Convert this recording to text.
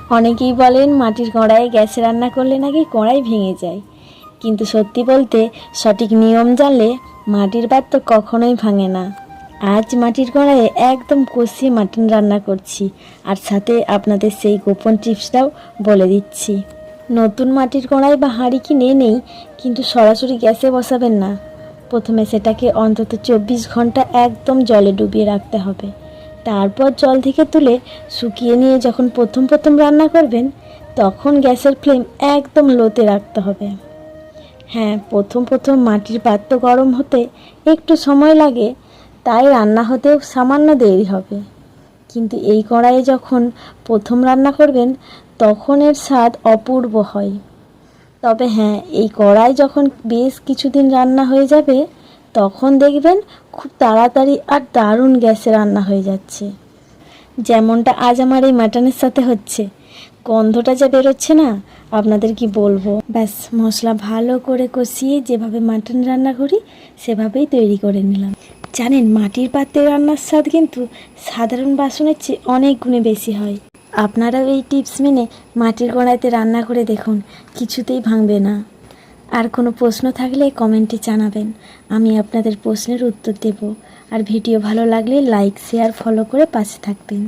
অনেকেই বলেন মাটির কড়াইয়ে গ্যাসে রান্না করলে নাকি কড়াই ভেঙে যায়, কিন্তু সত্যি বলতে সঠিক নিয়ম জানলে মাটির পাত্র কখনোই ভাঙে না। আজ মাটির কড়াইয়ে একদম কষিয়ে মাটন রান্না করছি, আর সাথে আপনাদের সেই গোপন টিপসটাও বলে দিচ্ছি। নতুন মাটির কড়াই বা হাঁড়ি কিনে নেই, কিন্তু সরাসরি গ্যাসে বসাবেন না। প্রথমে সেটাকে অন্তত 24 ঘন্টা একদম জলে ডুবিয়ে রাখতে হবে। তারপর জল থেকে তুলে শুকিয়ে নিয়ে যখন প্রথম রান্না করবেন, তখন গ্যাসের ফ্লেম একদম লোতে রাখতে হবে। হ্যাঁ, প্রথম মাটির পাত্র গরম হতে একটু সময় লাগে, তাই রান্না হতেও সামান্য দেরি হবে। কিন্তু এই কড়াইয়ে যখন প্রথম রান্না করবেন, তখন এর স্বাদ অপূর্ব হয়। তবে হ্যাঁ, এই কড়াই যখন বেশ কিছুদিন রান্না হয়ে যাবে, তখন দেখবেন খুব তাড়াতাড়ি আর দারুণ গ্যাসে রান্না হয়ে যাচ্ছে। যেমনটা আজ আমার এই মাটনের সাথে হচ্ছে। গন্ধটা যা বেরোচ্ছে না, আপনাদের কি বলবো। ব্যাস, মশলা ভালো করে কষিয়ে যেভাবে মাটন রান্না করি সেভাবেই তৈরি করে নিলাম। জানেন, মাটির পাত্রে রান্নার স্বাদ কিন্তু সাধারণ বাসনের চেয়ে অনেক গুণে বেশি হয়। আপনারাও এই টিপস মেনে মাটির কড়াইতে রান্না করে দেখুন, কিছুতেই ভাঙবে না। আর কোনো প্রশ্ন থাকলে কমেন্টে জানাবেন, আমি আপনাদের প্রশ্নের উত্তর দেব। আর ভিডিও ভালো লাগলে লাইক, শেয়ার, ফলো করে পাশে থাকবেন।